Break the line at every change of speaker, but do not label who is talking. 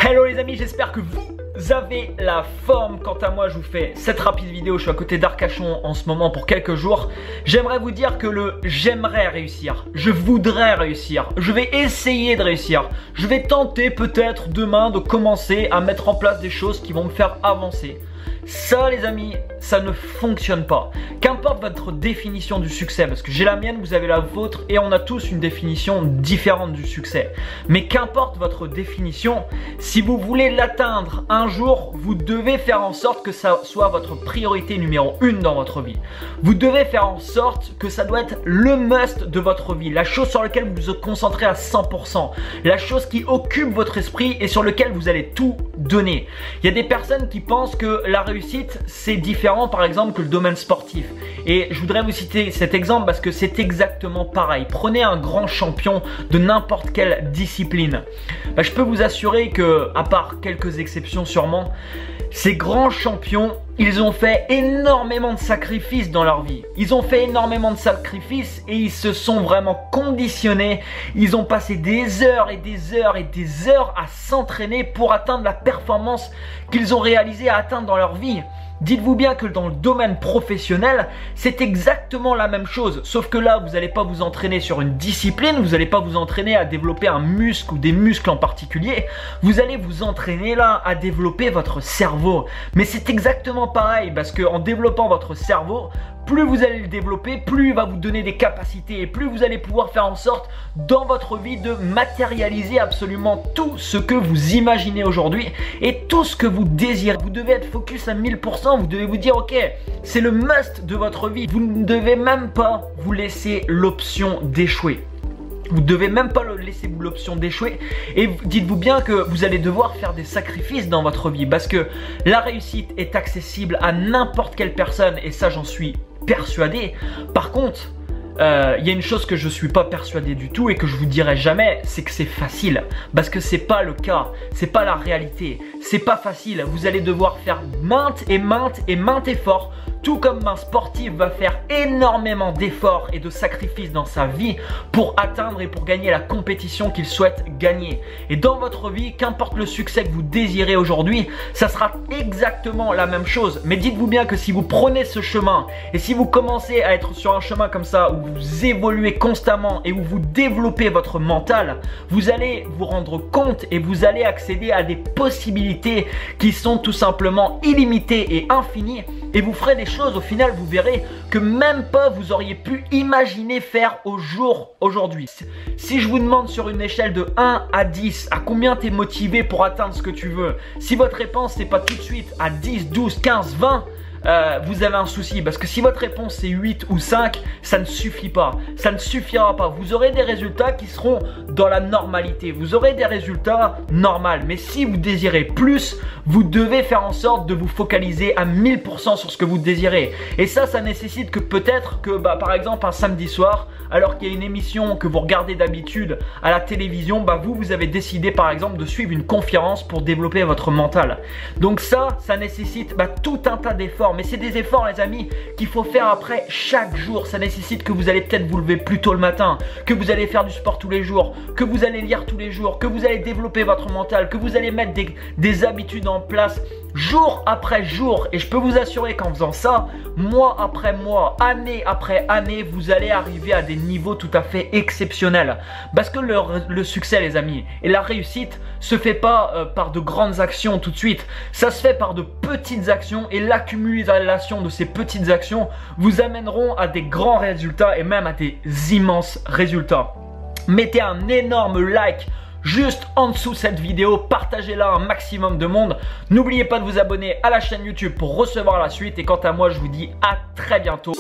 Hello les amis, j'espère que vous avez la forme. Quant à moi, je vous fais cette rapide vidéo. Je suis à côté d'Arcachon en ce moment pour quelques jours. J'aimerais vous dire que j'aimerais réussir, je voudrais réussir, je vais essayer de réussir. Je vais tenter peut-être demain de commencer à mettre en place des choses qui vont me faire avancer. Ça les amis, ça ne fonctionne pas. Qu'importe votre définition du succès, parce que j'ai la mienne, vous avez la vôtre et on a tous une définition différente du succès. Mais qu'importe votre définition, si vous voulez l'atteindre un jour, vous devez faire en sorte que ça soit votre priorité numéro 1 dans votre vie. Vous devez faire en sorte que ça doit être le must de votre vie, la chose sur laquelle vous vous concentrez à 100%, la chose qui occupe votre esprit et sur laquelle vous allez tout donner. Il y a des personnes qui pensent que la réussite c'est différent par exemple que le domaine sportif, et je voudrais vous citer cet exemple parce que c'est exactement pareil. Prenez un grand champion de n'importe quelle discipline, je peux vous assurer que, à part quelques exceptions sûrement, ces grands champions, ils ont fait énormément de sacrifices dans leur vie. Ils ont fait énormément de sacrifices et ils se sont vraiment conditionnés. Ils ont passé des heures et des heures et des heures à s'entraîner pour atteindre la performance qu'ils ont réalisé à atteindre dans leur vie. Dites-vous bien que dans le domaine professionnel, c'est exactement la même chose. Sauf que là, vous n'allez pas vous entraîner sur une discipline, vous n'allez pas vous entraîner à développer un muscle ou des muscles en particulier. Vous allez vous entraîner là à développer votre cerveau. Mais c'est exactement pareil parce qu'en développant votre cerveau, plus vous allez le développer, plus il va vous donner des capacités et plus vous allez pouvoir faire en sorte dans votre vie de matérialiser absolument tout ce que vous imaginez aujourd'hui et tout ce que vous désirez. Vous devez être focus à 1000%, vous devez vous dire ok, c'est le must de votre vie. Vous ne devez même pas vous laisser l'option d'échouer. Vous ne devez même pas laisser l'option d'échouer et dites-vous bien que vous allez devoir faire des sacrifices dans votre vie parce que la réussite est accessible à n'importe quelle personne et ça j'en suis persuadé. Par contre, il y a une chose que je suis pas persuadé du tout et que je vous dirai jamais, c'est que c'est facile. Parce que c'est pas le cas, c'est pas la réalité, c'est pas facile. Vous allez devoir faire maintes efforts. Tout comme un sportif va faire énormément d'efforts et de sacrifices dans sa vie pour atteindre et pour gagner la compétition qu'il souhaite gagner. Et dans votre vie, qu'importe le succès que vous désirez aujourd'hui, ça sera exactement la même chose. Mais dites-vous bien que si vous prenez ce chemin et si vous commencez à être sur un chemin comme ça où vous évoluez constamment et où vous développez votre mental, vous allez vous rendre compte et vous allez accéder à des possibilités qui sont tout simplement illimitées et infinies. Et vous ferez des choses, au final, vous verrez que même pas vous auriez pu imaginer faire au jour aujourd'hui. Si je vous demande sur une échelle de 1 à 10, à combien tu es motivé pour atteindre ce que tu veux, si votre réponse n'est pas tout de suite à 10, 12, 15, 20, vous avez un souci parce que si votre réponse c'est 8 ou 5, ça ne suffit pas, ça ne suffira pas. Vous aurez des résultats qui seront dans la normalité, vous aurez des résultats normaux, mais si vous désirez plus, vous devez faire en sorte de vous focaliser à 1000% sur ce que vous désirez. Et ça nécessite que peut-être que par exemple un samedi soir, alors qu'il y a une émission que vous regardez d'habitude à la télévision, vous avez décidé par exemple de suivre une conférence pour développer votre mental. Donc ça nécessite tout un tas d'efforts. Mais c'est des efforts les amis qu'il faut faire après chaque jour. Ça nécessite que vous allez peut-être vous lever plus tôt le matin, que vous allez faire du sport tous les jours, que vous allez lire tous les jours, que vous allez développer votre mental, que vous allez mettre des habitudes en place jour après jour. Et je peux vous assurer qu'en faisant ça, mois après mois, année après année, vous allez arriver à des niveaux tout à fait exceptionnels. Parce que le succès les amis et la réussite se fait pas par de grandes actions tout de suite. Ça se fait par de petites actions et l'accumulation de ces petites actions vous amèneront à des grands résultats et même à des immenses résultats. Mettez un énorme like juste en dessous de cette vidéo, partagez-la un maximum de monde. N'oubliez pas de vous abonner à la chaîne YouTube pour recevoir la suite et quant à moi je vous dis à très bientôt.